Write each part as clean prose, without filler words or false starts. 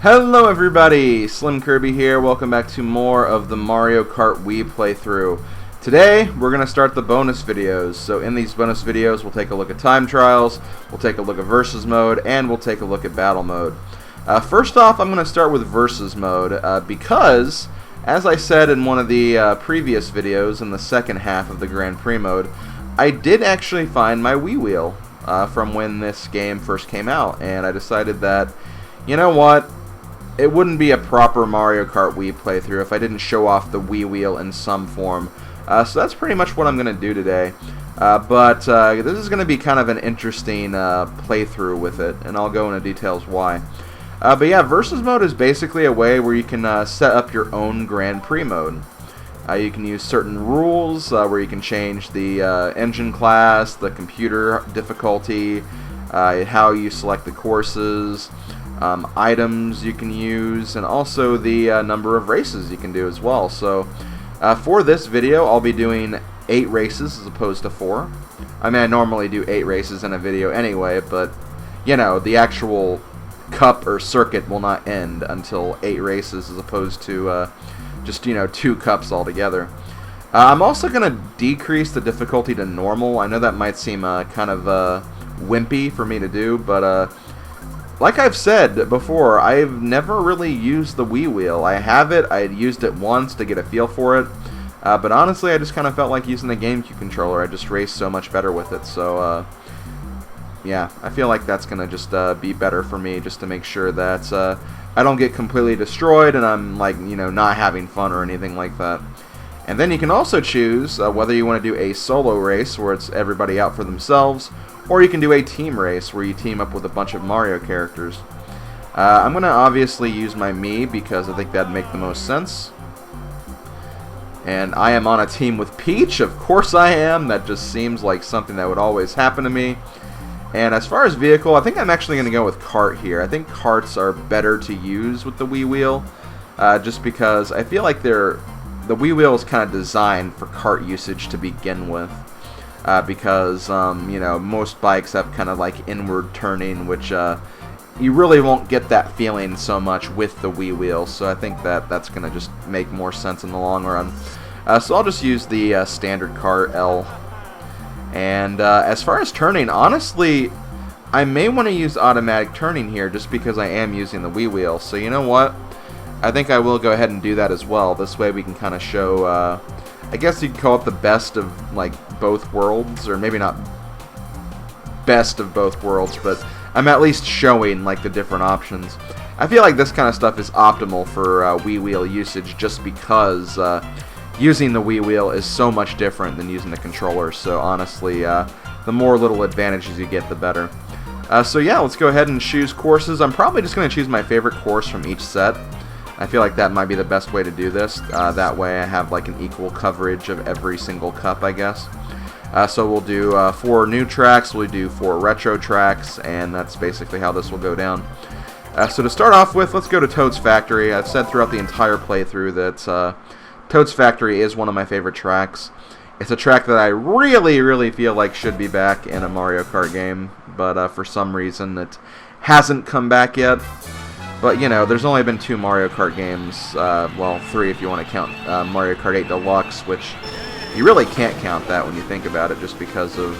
Hello everybody, SlimKirby here. Welcome back to more of the Mario Kart Wii playthrough. Today, we're going to start the bonus videos. So in these bonus videos, we'll take a look at time trials, we'll take a look at versus mode, and we'll take a look at battle mode. First off, I'm going to start with versus mode because, as I said in one of the previous videos in the second half of the Grand Prix mode, I did actually find my Wii Wheel from when this game first came out, and I decided that, you know what? It wouldn't be a proper Mario Kart Wii playthrough if I didn't show off the Wii Wheel in some form. So that's pretty much what I'm going to do today. But this is going to be kind of an interesting playthrough with it, and I'll go into details why. But yeah, versus mode is basically a way where you can set up your own Grand Prix mode. You can use certain rules where you can change the engine class, the computer difficulty, how you select the courses, items you can use, and also the number of races you can do as well. So for this video, I'll be doing 8 races as opposed to 4. I mean, I normally do 8 races in a video anyway, but you know, the actual cup or circuit will not end until 8 races as opposed to just, you know, 2 cups altogether. I'm also going to decrease the difficulty to normal. I know that might seem kind of wimpy for me to do, but like I've said before, I've never really used the Wii Wheel. I have it, I used it once to get a feel for it, but honestly I just kind of felt like using the GameCube controller. I just raced so much better with it, so yeah, I feel like that's going to just be better for me, just to make sure that I don't get completely destroyed and I'm, like, you know, not having fun or anything like that. And then you can also choose whether you want to do a solo race where it's everybody out for themselves, or you can do a team race where you team up with a bunch of Mario characters. I'm going to obviously use my Mii because I think that'd make the most sense. And I am on a team with Peach, of course I am. That just seems like something that would always happen to me. And as far as vehicle, I think I'm actually going to go with Kart here. I think Karts are better to use with the Wii Wheel, just because I feel like the Wii Wheel is kind of designed for kart usage to begin with. Because, you know, most bikes have kind of like inward turning, which you really won't get that feeling so much with the Wii Wheel, so I think that that's going to just make more sense in the long run. So I'll just use the standard kart L. And as far as turning, honestly, I may want to use automatic turning here just because I am using the Wii Wheel, so you know what? I think I will go ahead and do that as well. This way we can kind of show, I guess you could call it the best of, like, both worlds, or maybe not best of both worlds, but I'm at least showing, like, the different options. I feel like this kind of stuff is optimal for Wii Wheel usage just because using the Wii Wheel is so much different than using the controller, so honestly, the more little advantages you get, the better. So yeah, let's go ahead and choose courses. I'm probably just going to choose my favorite course from each set. I feel like that might be the best way to do this. That way I have like an equal coverage of every single cup, I guess. So we'll do 4 new tracks, we'll do 4 retro tracks, and that's basically how this will go down. So to start off with, let's go to Toad's Factory. I've said throughout the entire playthrough that Toad's Factory is one of my favorite tracks. It's a track that I really, really feel like should be back in a Mario Kart game, but for some reason it hasn't come back yet. But, you know, there's only been 2 Mario Kart games, well, 3 if you want to count Mario Kart 8 Deluxe, which you really can't count that when you think about it, just because of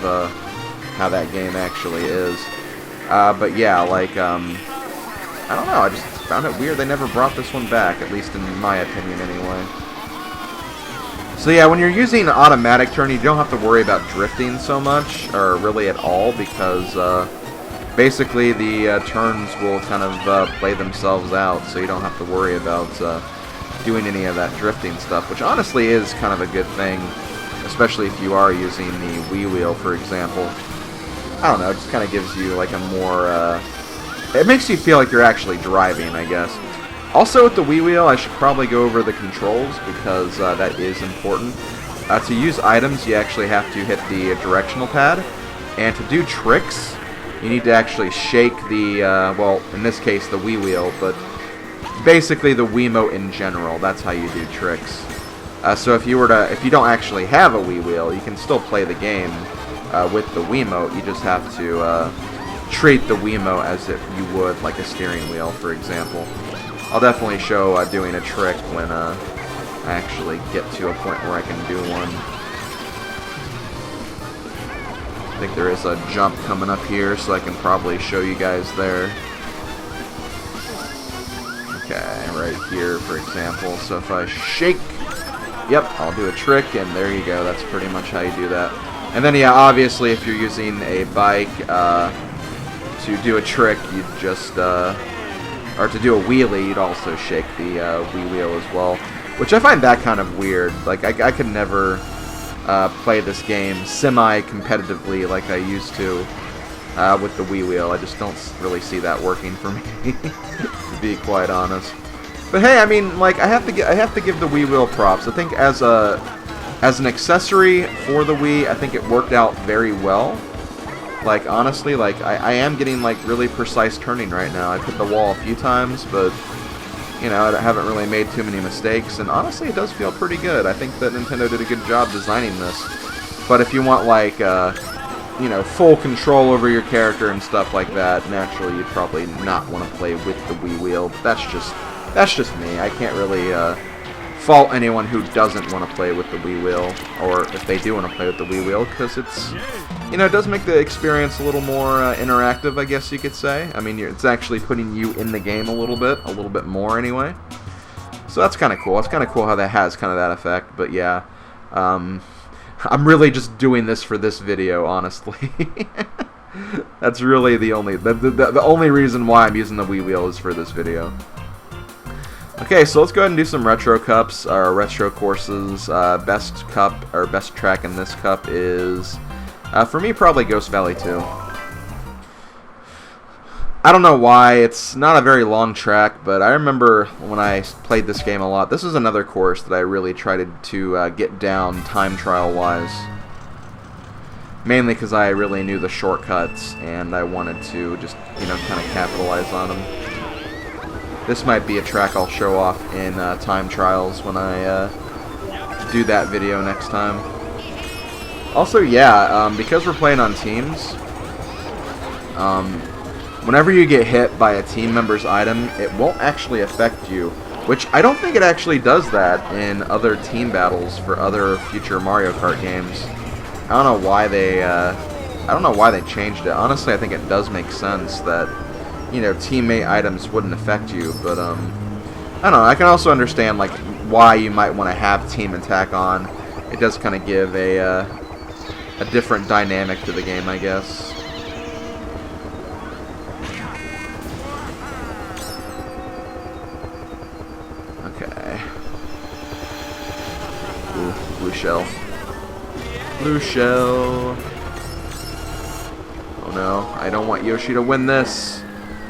how that game actually is. But yeah, like, I don't know, I just found it weird they never brought this one back, at least in my opinion anyway. So yeah, when you're using automatic turn, you don't have to worry about drifting so much, or really at all, because basically the turns will kind of play themselves out, so you don't have to worry about doing any of that drifting stuff, which honestly is kind of a good thing, especially if you are using the Wii Wheel, for example. I don't know, it just kind of gives you like a more, it makes you feel like you're actually driving, I guess. Also with the Wii Wheel, I should probably go over the controls, because that is important. To use items, you actually have to hit the directional pad, and to do tricks, you need to actually shake the, well, in this case, the Wii Wheel, but basically the Wiimote in general. That's how you do tricks. So if you don't actually have a Wii Wheel, you can still play the game with the Wiimote. You just have to treat the Wiimote as if you would like a steering wheel, for example. I'll definitely show doing a trick when I actually get to a point where I can do one. I think there is a jump coming up here, so I can probably show you guys there. Okay, right here, for example. So if I shake, yep, I'll do a trick, and there you go. That's pretty much how you do that. And then, yeah, obviously, if you're using a bike to do a trick, you'd just, or to do a wheelie, you'd also shake the Wii Wheel as well. Which I find that kind of weird. Like, I could never play this game semi-competitively like I used to with the Wii Wheel. I just don't really see that working for me, to be quite honest. But hey, I mean, like, I have to give the Wii Wheel props. I think as an accessory for the Wii, I think it worked out very well. Like, honestly, like, I am getting, like, really precise turning right now. I've hit the wall a few times, but, you know, I haven't really made too many mistakes. And honestly, it does feel pretty good. I think that Nintendo did a good job designing this. But if you want, like, you know, full control over your character and stuff like that, naturally, you'd probably not want to play with the Wii Wheel. But that's just me. I can't really fault anyone who doesn't want to play with the Wii Wheel, or if they do want to play with the Wii Wheel, because it's, you know, it does make the experience a little more interactive, I guess you could say. I mean, it's actually putting you in the game a little bit more anyway. So that's kind of cool. It's kind of cool how that has kind of that effect. But yeah, I'm really just doing this for this video, honestly. That's really the only reason why I'm using the Wii Wheel is for this video. Okay, so let's go ahead and do some retro cups, or retro courses. Best cup, or best track in this cup is, for me, probably Ghost Valley 2. I don't know why, it's not a very long track, but I remember when I played this game a lot, this is another course that I really tried to get down time trial-wise. Mainly because I really knew the shortcuts, and I wanted to just, you know, kind of capitalize on them. This might be a track I'll show off in time trials when I do that video next time. Also, yeah, because we're playing on teams, whenever you get hit by a team member's item, it won't actually affect you. Which I don't think it actually does that in other team battles for other future Mario Kart games. I don't know why they changed it. Honestly, I think it does make sense that, you know, teammate items wouldn't affect you, but I don't know, I can also understand, like, why you might want to have team attack on. It does kind of give a different dynamic to the game, I guess. Okay. Ooh, blue shell. Blue shell. Oh no, I don't want Yoshi to win this.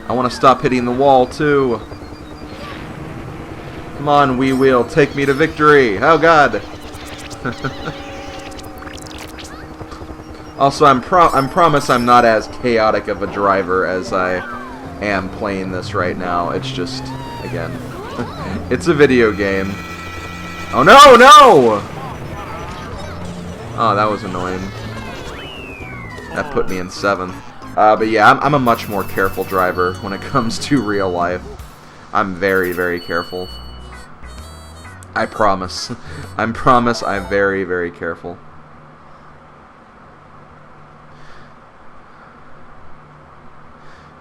I want to stop hitting the wall, too. Come on, Wii Wheel, take me to victory. Oh, God. Also, I promise I'm not as chaotic of a driver as I am playing this right now. It's just, again, it's a video game. Oh, no, no! Oh, that was annoying. That put me in 7th. But yeah, I'm a much more careful driver when it comes to real life. I'm very, very careful. I promise. I promise I'm very, very careful.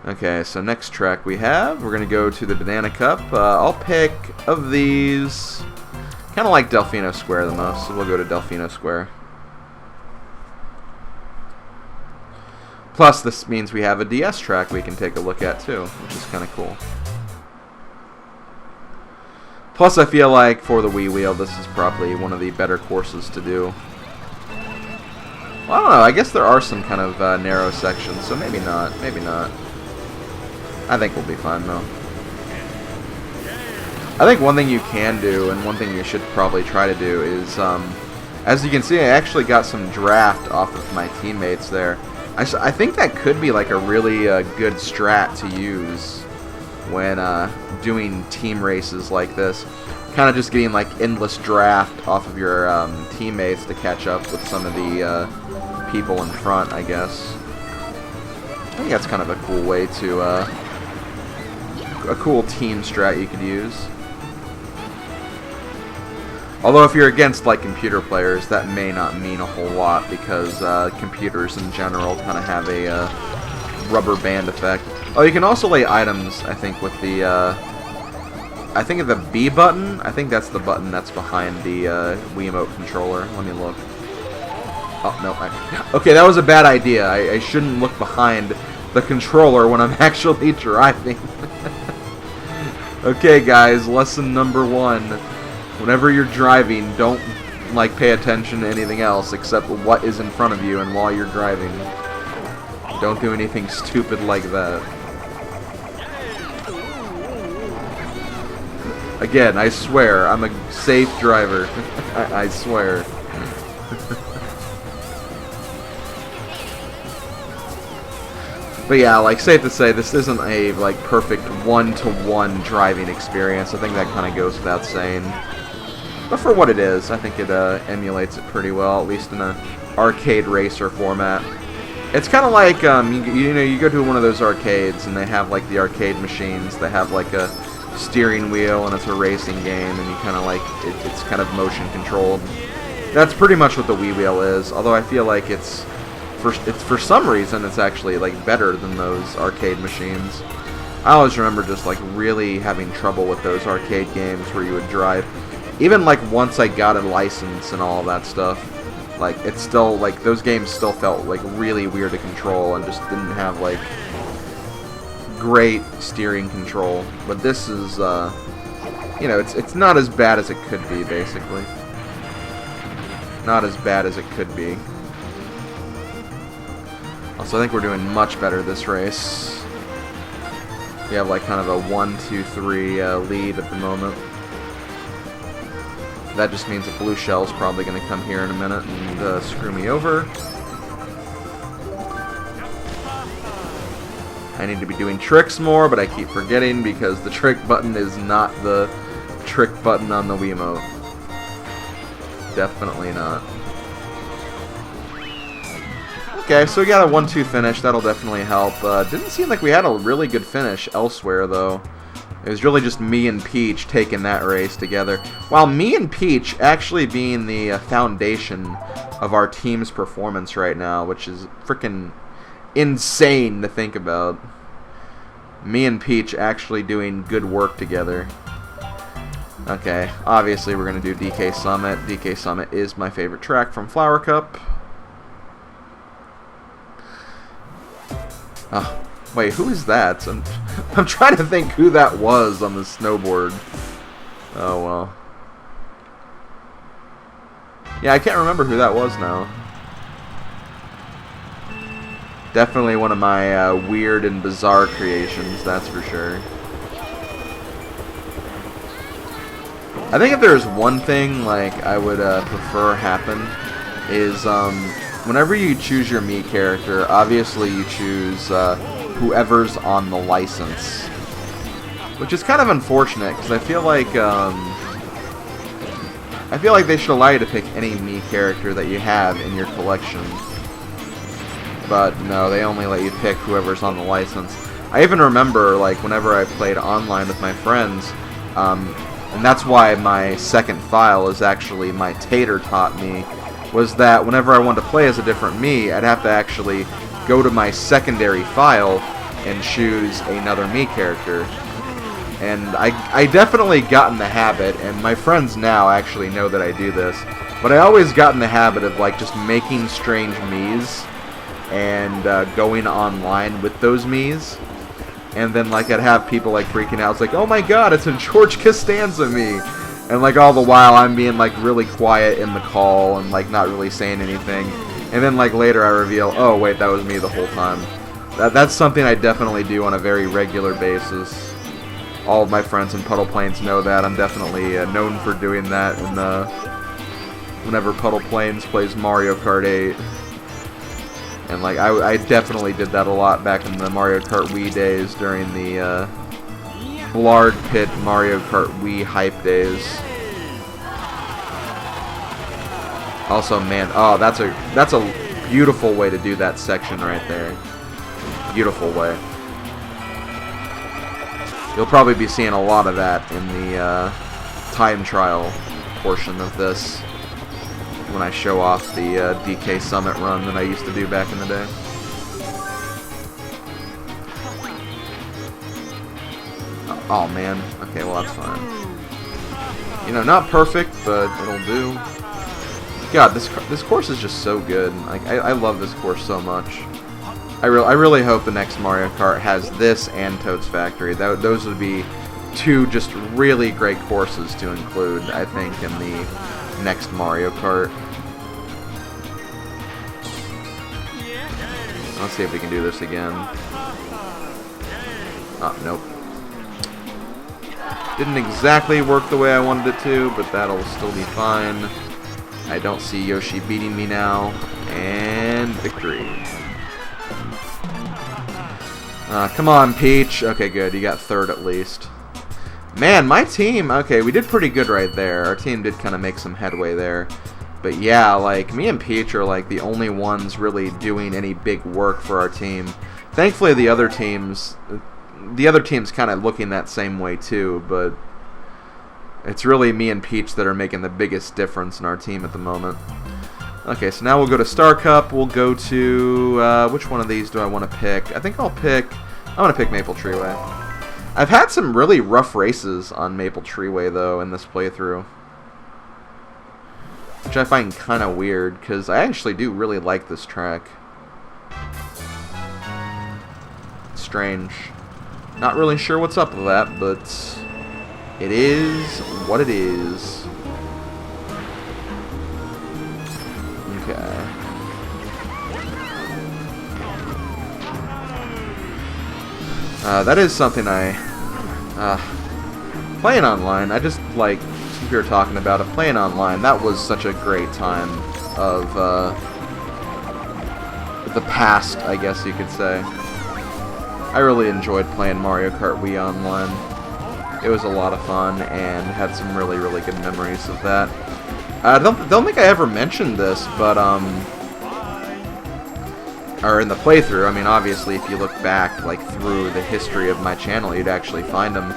Okay, so next track we're going to go to the Banana Cup. I'll pick, of these, kind of like Delfino Square the most, so we'll go to Delfino Square. Plus, this means we have a DS track we can take a look at, too, which is kind of cool. Plus, I feel like, for the Wii Wheel, this is probably one of the better courses to do. Well, I don't know, I guess there are some kind of narrow sections, so maybe not, maybe not. I think we'll be fine, though. I think one thing you can do, and one thing you should probably try to do, is, as you can see, I actually got some draft off of my teammates there. I think that could be like a really good strat to use when doing team races like this. Kind of just getting like endless draft off of your teammates to catch up with some of the people in front, I guess. I think that's kind of a cool way to a cool team strat you could use. Although if you're against like computer players, that may not mean a whole lot because computers in general kind of have a rubber band effect. Oh, you can also lay items, I think, with the I think the B button. I think that's the button that's behind the Wiimote controller. Let me look. Oh no! Okay, that was a bad idea. I shouldn't look behind the controller when I'm actually driving. Okay, guys, lesson number 1. Whenever you're driving, don't like pay attention to anything else except what is in front of you and while you're driving. Don't do anything stupid like that. Again, I swear, I'm a safe driver. I swear. But yeah, like, safe to say, this isn't a, like, perfect one-to-one driving experience. I think that kind of goes without saying. But for what it is, I think it emulates it pretty well, at least in an arcade racer format. It's kind of like, you know, you go to one of those arcades, and they have, like, the arcade machines. They have, like, a steering wheel, and it's a racing game, and you kind of, like, it's kind of motion-controlled. That's pretty much what the Wii Wheel is, although I feel like it's for some reason it's actually like better than those arcade machines. I always remember just like really having trouble with those arcade games where you would drive. Even like once I got a license and all that stuff, like it's still like those games still felt like really weird to control and just didn't have like great steering control. But this is you know, it's not as bad as it could be, basically. Not as bad as it could be. Also, I think we're doing much better this race. We have like kind of a 1-2-3 lead at the moment. That just means that Blue Shell's probably going to come here in a minute and screw me over. I need to be doing tricks more, but I keep forgetting because the trick button is not the trick button on the Wiimote. Definitely not. Okay, so we got a 1-2 finish. That'll definitely help. Didn't seem like we had a really good finish elsewhere, though. It was really just me and Peach taking that race together. While me and Peach actually being the foundation of our team's performance right now, which is freaking insane to think about. Me and Peach actually doing good work together. Okay, obviously we're going to do DK Summit. DK Summit is my favorite track from Flower Cup. Oh, wait, who is that? I'm trying to think who that was on the snowboard. Oh, well. Yeah, I can't remember who that was now. Definitely one of my weird and bizarre creations, that's for sure. I think if there's one thing like I would prefer happen is whenever you choose your Mii character, obviously you choose whoever's on the license, which is kind of unfortunate because I feel like they should allow you to pick any Mii character that you have in your collection. But no, they only let you pick whoever's on the license. I even remember like whenever I played online with my friends, and that's why my second file is actually my Tater taught me, was that whenever I wanted to play as a different Mii, I'd have to actually go to my secondary file and choose another Mii character. And I definitely got in the habit, and my friends now actually know that I do this, but I always got in the habit of like just making strange Miis and going online with those Miis. And then like I'd have people like freaking out. It's like, oh my god, it's a George Costanza Mii. And like all the while I'm being like really quiet in the call and like not really saying anything. And then like later I reveal, oh wait, that was me the whole time. That's something I definitely do on a very regular basis. All of my friends in Puddle Plains know that. I'm definitely known for doing that whenever Puddle Plains plays Mario Kart 8. And like I definitely did that a lot back in the Mario Kart Wii days during the Lard Pit Mario Kart Wii hype days. Also, man, oh, that's a beautiful way to do that section right there. Beautiful way. You'll probably be seeing a lot of that in the time trial portion of this when I show off the DK Summit run that I used to do back in the day. Oh man, okay, well that's fine. You know, not perfect, but it'll do. God, this course is just so good. Like I love this course so much. I really hope the next Mario Kart has this and Toad's Factory. Those would be two just really great courses to include, I think, in the next Mario Kart. Let's see if we can do this again. Oh, nope. Didn't exactly work the way I wanted it to, but that'll still be fine. I don't see Yoshi beating me now. And victory. Come on, Peach. Okay, good. You got third at least. Man, my team... Okay, we did pretty good right there. Our team did kind of make some headway there. But yeah, like, me and Peach are like the only ones really doing any big work for our team. Thankfully, the other teams kind of looking that same way too, but it's really me and Peach that are making the biggest difference in our team at the moment. Okay, so now we'll go to Star Cup. We'll go to, which one of these do I want to pick? I want to pick Maple Treeway. I've had some really rough races on Maple Treeway, though, in this playthrough. Which I find kind of weird, because I actually do really like this track. Strange. Not really sure what's up with that, but it is what it is. Okay. That is something playing online, I just, like, since we were talking about it, playing online, that was such a great time of, the past, I guess you could say. I really enjoyed playing Mario Kart Wii online. It was a lot of fun, and had some really, really good memories of that. I don't think I ever mentioned this, but, or in the playthrough, I mean, obviously, if you look back, like, through the history of my channel, you'd actually find them.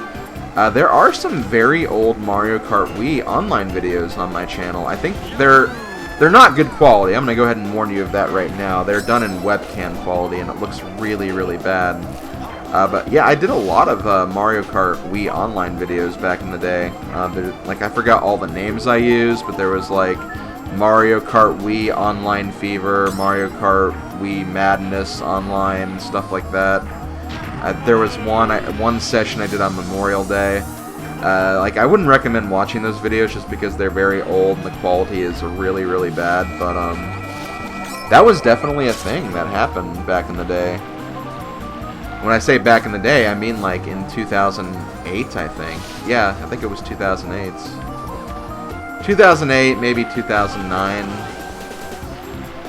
There are some very old Mario Kart Wii online videos on my channel. I think they're not good quality. I'm going to go ahead and warn you of that right now. They're done in webcam quality, and it looks really, really bad. But yeah, I did a lot of Mario Kart Wii online videos back in the day. Like, I forgot all the names I used, but there was, like, Mario Kart Wii Online Fever, Mario Kart Wii Madness Online, stuff like that. There was one session I did on Memorial Day. Like, I wouldn't recommend watching those videos just because they're very old and the quality is really, really bad, but that was definitely a thing that happened back in the day. When I say back in the day, I mean like in 2008, I think. Yeah, I think it was 2008. 2008, maybe 2009.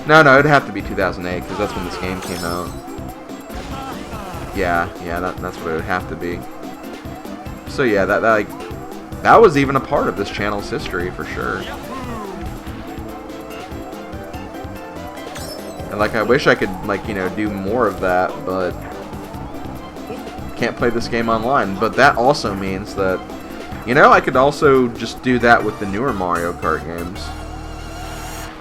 No, it'd have to be 2008 because that's when this game came out. Yeah, that's what it would have to be. So yeah, that was even a part of this channel's history for sure. And like, I wish I could, like, you know, do more of that, but can't play this game online. But that also means that, you know, I could also just do that with the newer Mario Kart games.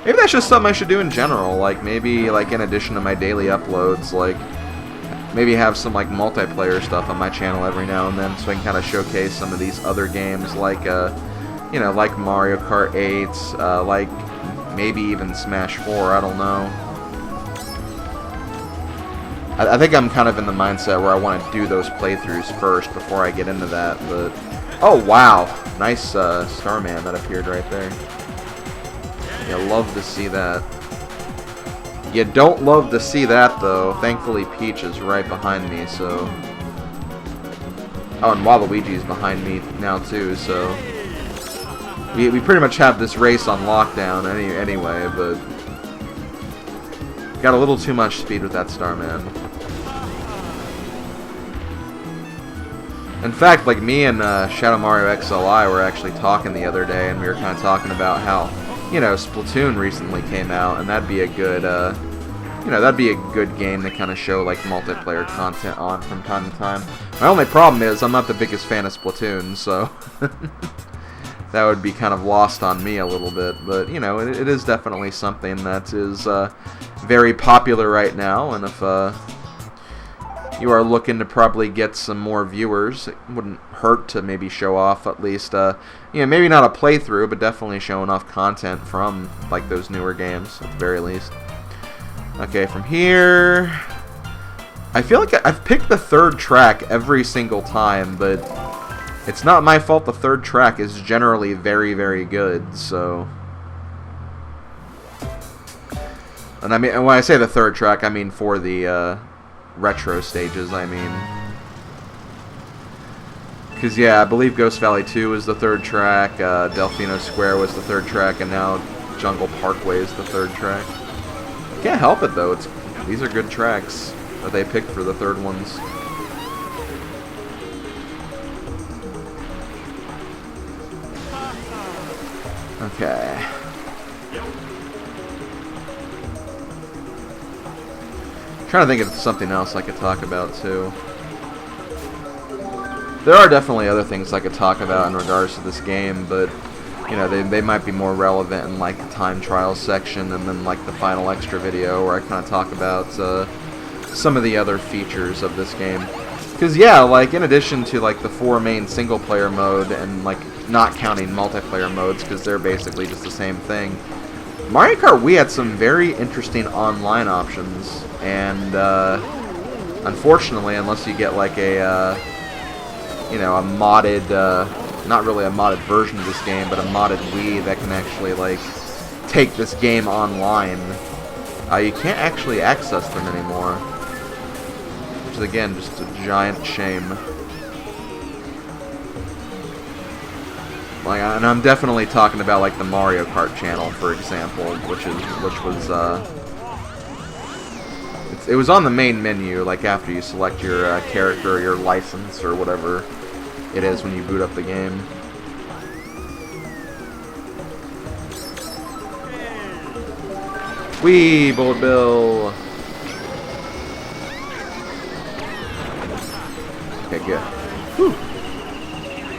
Maybe that's just something I should do in general. Like, maybe, like, in addition to my daily uploads, like, maybe have some, like, multiplayer stuff on my channel every now and then, so I can kind of showcase some of these other games, like, you know, like Mario Kart 8, like, maybe even Smash 4, I don't know. I think I'm kind of in the mindset where I want to do those playthroughs first before I get into that, but... Oh, wow! Nice, Starman that appeared right there. Yeah, love to see that. You don't love to see that, though. Thankfully, Peach is right behind me, so... Oh, and Waluigi's behind me now, too, so... We pretty much have this race on lockdown anyway, but... Got a little too much speed with that Starman. In fact, like, me and Shadow Mario XLI were actually talking the other day, and we were kind of talking about how, you know, Splatoon recently came out, and that'd be a good you know, that'd be a good game to kind of show like multiplayer content on from time to time. My only problem is I'm not the biggest fan of Splatoon, so that would be kind of lost on me a little bit. But you know, it is definitely something that is very popular right now, and if you are looking to probably get some more viewers, it wouldn't hurt to maybe show off at least, you know, maybe not a playthrough, but definitely showing off content from like those newer games at the very least. Okay, from here, I feel like I've picked the third track every single time, but it's not my fault. The third track is generally very, very good, so. And I mean, when I say the third track, I mean for the retro stages, I mean. Because, yeah, I believe Ghost Valley 2 was the third track, Delfino Square was the third track, and now Jungle Parkway is the third track. Can't help it, though. These are good tracks that they picked for the third ones. Okay. Trying to think of something else I could talk about too. There are definitely other things I could talk about in regards to this game, but you know, they might be more relevant in like the time trials section and then like the final extra video where I kind of talk about some of the other features of this game. Because yeah, like in addition to like the 4 main single player mode and like not counting multiplayer modes because they're basically just the same thing, Mario Kart Wii had some very interesting online options, and unfortunately, unless you get like a you know, a modded, not really a modded version of this game, but a modded Wii that can actually like take this game online, you can't actually access them anymore, which is again just a giant shame. Like, and I'm definitely talking about like the Mario Kart channel, for example, which was it was on the main menu, like after you select your character or your license or whatever it is when you boot up the game. Whee! Bullet Bill! Okay, good. Whew.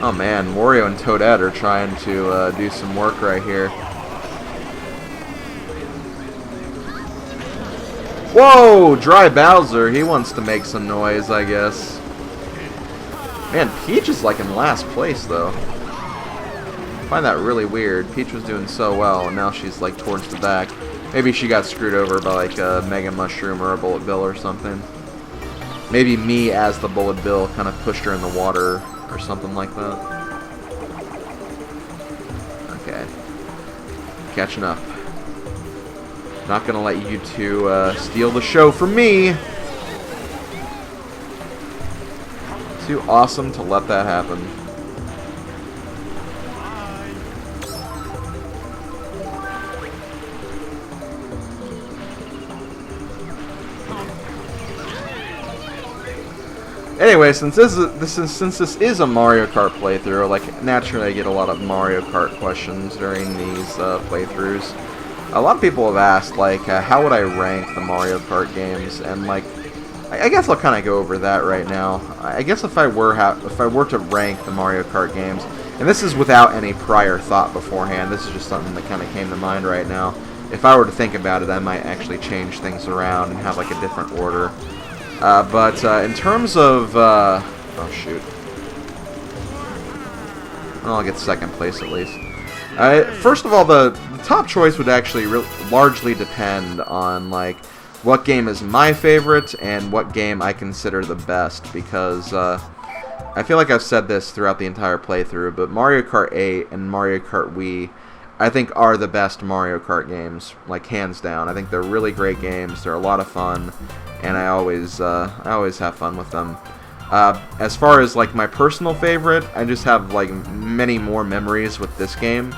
Oh man, Wario and Toadette are trying to do some work right here. Whoa! Dry Bowser, he wants to make some noise, I guess. Man, Peach is like in last place, though. I find that really weird. Peach was doing so well, and now she's like towards the back. Maybe she got screwed over by like a Mega Mushroom or a Bullet Bill or something. Maybe me as the Bullet Bill kind of pushed her in the water or something like that. Okay. Catching up. Not gonna let you two steal the show from me. Too awesome to let that happen. Anyway, since this is a Mario Kart playthrough, like naturally I get a lot of Mario Kart questions during these playthroughs. A lot of people have asked, like, how would I rank the Mario Kart games, and like, I guess I'll kind of go over that right now. I guess if I were to rank the Mario Kart games, and this is without any prior thought beforehand, this is just something that kind of came to mind right now. If I were to think about it, I might actually change things around and have like a different order. But in terms of, oh shoot, well, I'll get second place at least. First of all, the top choice would actually largely depend on like what game is my favorite and what game I consider the best, because I feel like I've said this throughout the entire playthrough, but Mario Kart 8 and Mario Kart Wii, I think, are the best Mario Kart games, like hands down. I think they're really great games. They're a lot of fun, and I always have fun with them. As far as like my personal favorite, I just have like many more memories with this game.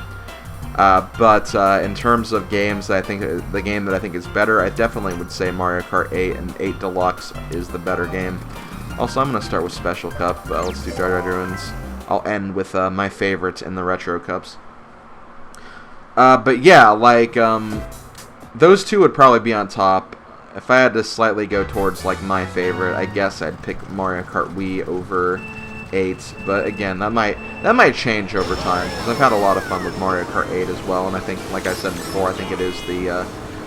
But in terms of games, I think the game that I think is better, I definitely would say Mario Kart 8 and 8 Deluxe is the better game. Also, I'm going to start with Special Cup. Let's do Jar Jar Ruins. I'll end with my favorite in the Retro Cups. But yeah, like those two would probably be on top. if I had to slightly go towards like my favorite, I guess I'd pick Mario Kart Wii over 8. But again, that might change over time, because I've had a lot of fun with Mario Kart 8 as well, and I think, like I said before, I think it is the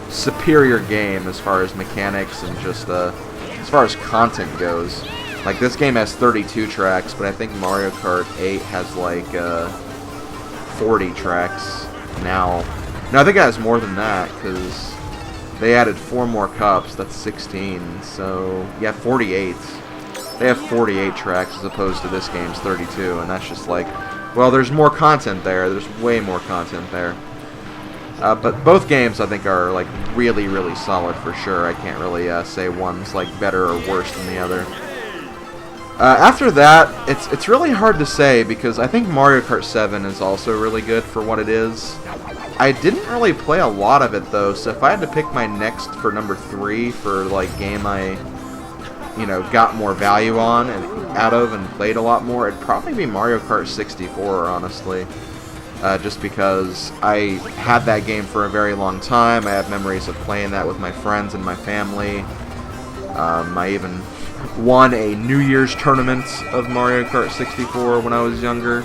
superior game as far as mechanics and just as far as content goes. Like, this game has 32 tracks, but I think Mario Kart 8 has like 40 tracks now. No, I think it has more than that, because they added 4 more cups. That's 16. So, yeah, 48. They have 48 tracks as opposed to this game's 32, and that's just like, well, there's more content there. There's way more content there. But both games, I think, are like really, really solid for sure. I can't really say one's like better or worse than the other. After that, it's really hard to say, because I think Mario Kart 7 is also really good for what it is. I didn't really play a lot of it though, so if I had to pick my next for number 3 for like game I, you know, got more value on and out of and played a lot more, it'd probably be Mario Kart 64, honestly. Just because I had that game for a very long time. I have memories of playing that with my friends and my family. I even won a New Year's tournament of Mario Kart 64 when I was younger.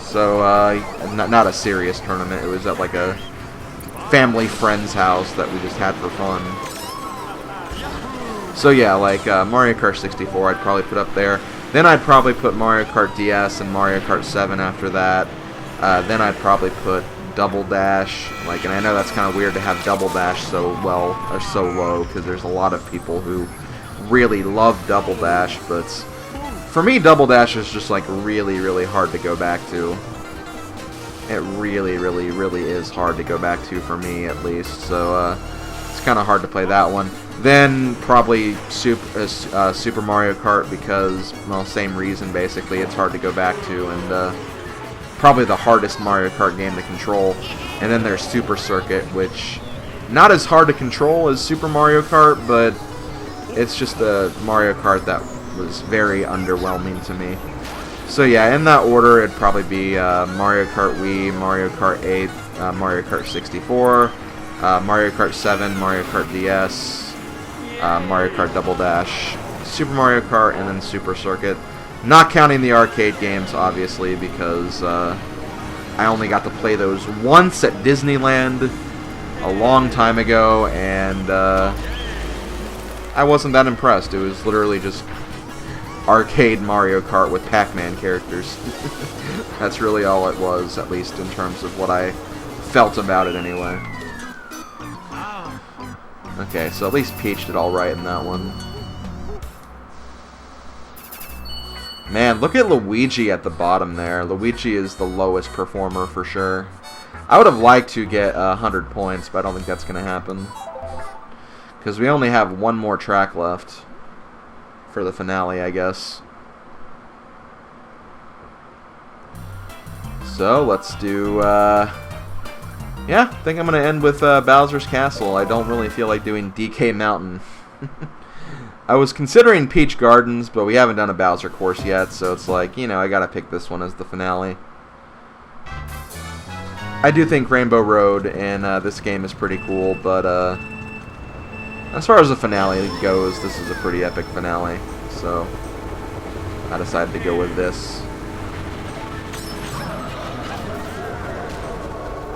So, not a serious tournament. It was at like a family friend's house that we just had for fun. So yeah, like Mario Kart 64 I'd probably put up there. Then I'd probably put Mario Kart DS and Mario Kart 7 after that. Then I'd probably put Double Dash. Like, and I know that's kind of weird to have Double Dash so low, because there's a lot of people who really love Double Dash, but for me, Double Dash is just like really, really hard to go back to. It really, really, really is hard to go back to for me, at least. So it's kind of hard to play that one. Then probably Super Mario Kart, because, well, same reason basically. It's hard to go back to, and probably the hardest Mario Kart game to control. And then there's Super Circuit, which not as hard to control as Super Mario Kart, but it's just a Mario Kart that was very underwhelming to me. So yeah, in that order, it'd probably be Mario Kart Wii, Mario Kart 8, Mario Kart 64, Mario Kart 7, Mario Kart DS, Mario Kart Double Dash, Super Mario Kart, and then Super Circuit. Not counting the arcade games, obviously, because I only got to play those once at Disneyland a long time ago, and I wasn't that impressed. It was literally just arcade Mario Kart with Pac-Man characters. That's really all it was, at least in terms of what I felt about it anyway. Okay, so at least Peach did alright in that one. Man, look at Luigi at the bottom there. Luigi is the lowest performer for sure. I would have liked to get 100 points, but I don't think that's going to happen. Because we only have one more track left for the finale, I guess. So, let's do, yeah, I think I'm going to end with Bowser's Castle. I don't really feel like doing DK Mountain. I was considering Peach Gardens, but we haven't done a Bowser course yet, so it's like, you know, I gotta pick this one as the finale. I do think Rainbow Road in this game is pretty cool, but as far as the finale goes, this is a pretty epic finale, so I decided to go with this.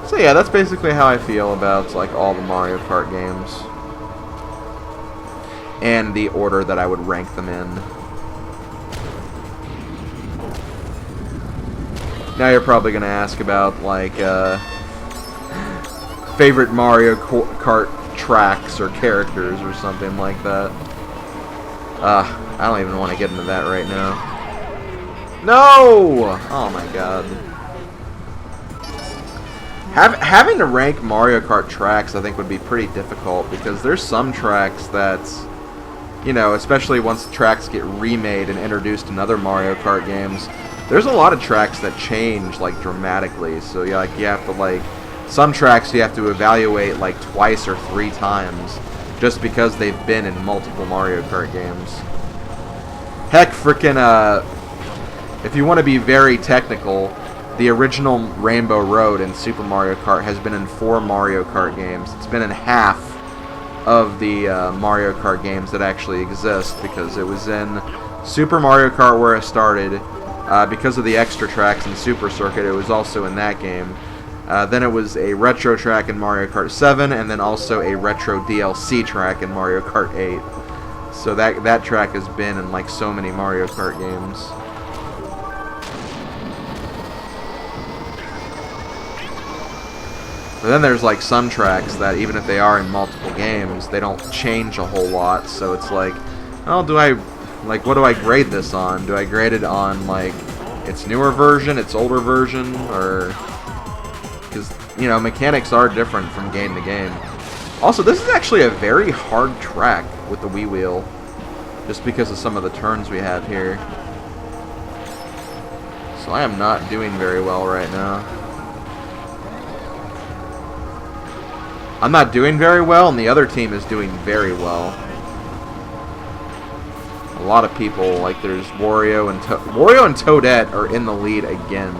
So yeah, that's basically how I feel about like all the Mario Kart games, and the order that I would rank them in. Now you're probably going to ask about, like, favorite Mario Kart tracks or characters or something like that. I don't even want to get into that right now. No! Oh my god. Having to rank Mario Kart tracks, I think, would be pretty difficult, because there's some tracks that, you know, especially once the tracks get remade and introduced in other Mario Kart games, there's a lot of tracks that change, like, dramatically. So, yeah, like, you have to, like, some tracks you have to evaluate, like, twice or 3 times, just because they've been in multiple Mario Kart games. Heck, frickin', if you want to be very technical, the original Rainbow Road in Super Mario Kart has been in 4 Mario Kart games. It's been in half of the Mario Kart games that actually exist, because it was in Super Mario Kart where it started. Because of the extra tracks in Super Circuit, it was also in that game. Then it was a retro track in Mario Kart 7, and then also a retro DLC track in Mario Kart 8. So that track has been in like so many Mario Kart games. But then there's like some tracks that even if they are in multiple games, they don't change a whole lot. So it's like, oh, what do I grade this on? Do I grade it on like its newer version, its older version, or because you know mechanics are different from game to game. Also, this is actually a very hard track with the Wii Wheel, just because of some of the turns we have here. So I am not doing very well right now. I'm not doing very well, and the other team is doing very well. A lot of people, like there's Wario and Toadette are in the lead again.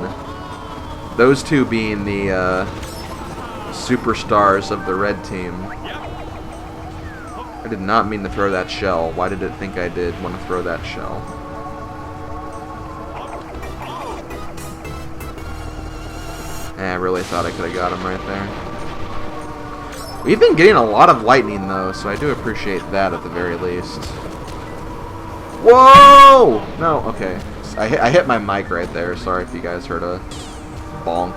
Those two being the superstars of the red team. I did not mean to throw that shell. Why did it think I did want to throw that shell? I really thought I could have got him right there. We've been getting a lot of lightning though, so I do appreciate that at the very least. Whoa! No, okay. I hit my mic right there. Sorry if you guys heard a bonk.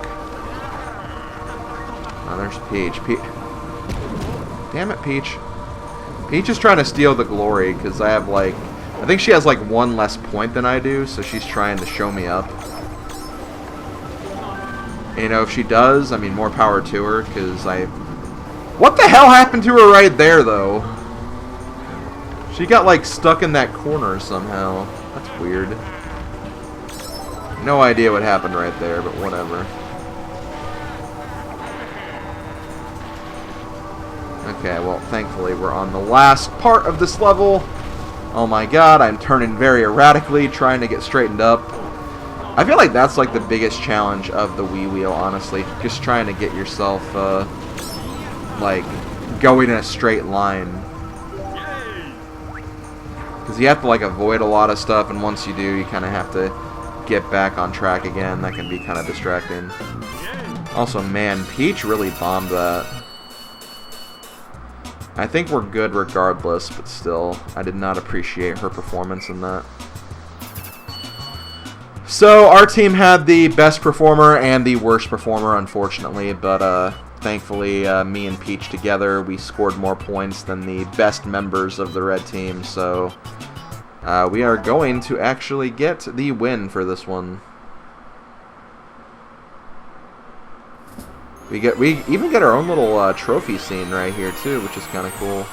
Oh, there's Peach. Damn it, Peach. Peach is trying to steal the glory because I have like... I think she has like one less point than I do, so she's trying to show me up. And, you know, if she does, I mean, more power to her because I... What the hell happened to her right there, though? She got, like, stuck in that corner somehow. That's weird. No idea what happened right there, but whatever. Okay, well, thankfully we're on the last part of this level. Oh my god, I'm turning very erratically, trying to get straightened up. I feel like that's, like, the biggest challenge of the Wii Wheel, honestly. Just trying to get yourself, like, going in a straight line. Because you have to, like, avoid a lot of stuff, and once you do, you kind of have to get back on track again. That can be kind of distracting. Also, man, Peach really bombed that. I think we're good regardless, but still, I did not appreciate her performance in that. So, our team had the best performer and the worst performer, unfortunately, but, thankfully, me and Peach together, we scored more points than the best members of the red team, so we are going to actually get the win for this one. We even get our own little trophy scene right here too, which is kind of cool.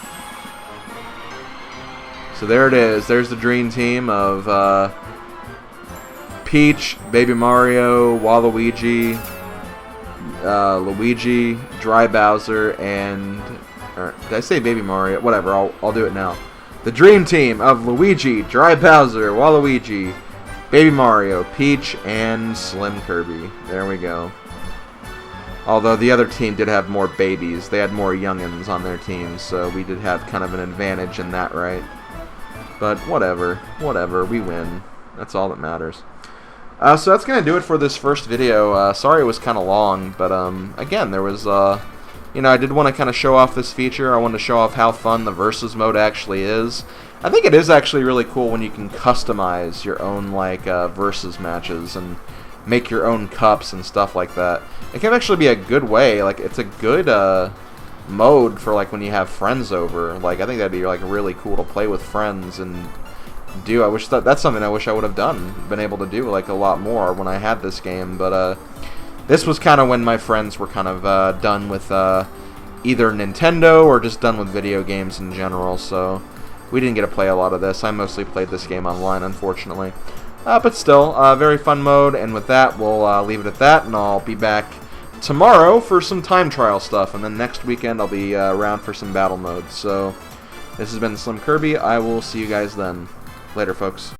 So there it is. There's the dream team of Peach, Baby Mario, Waluigi, Luigi, Dry Bowser, and... Or, did I say Baby Mario? Whatever, I'll do it now. The dream team of Luigi, Dry Bowser, Waluigi, Baby Mario, Peach, and SlimKirby. There we go. Although the other team did have more babies. They had more youngins on their team, so we did have kind of an advantage in that, right? But whatever. Whatever. We win. That's all that matters. So that's going to do it for this first video. Sorry it was kind of long, but again, there was, you know, I did want to kind of show off this feature. I wanted to show off how fun the Versus mode actually is. I think it is actually really cool when you can customize your own, like, Versus matches and make your own cups and stuff like that. It can actually be a good way. Like, it's a good mode for, like, when you have friends over. Like, I think that'd be, like, really cool to play with friends and do. I wish that's something I wish I would have been able to do, like, a lot more when I had this game. But this was kind of when my friends were kind of done with either Nintendo or just done with video games in general, so we didn't get to play a lot of this. I mostly played this game online, unfortunately. But still, very fun mode, and with that, we'll leave it at that, and I'll be back tomorrow for some time trial stuff, and then next weekend I'll be around for some battle modes. So, this has been SlimKirby. I will see you guys then. Later, folks.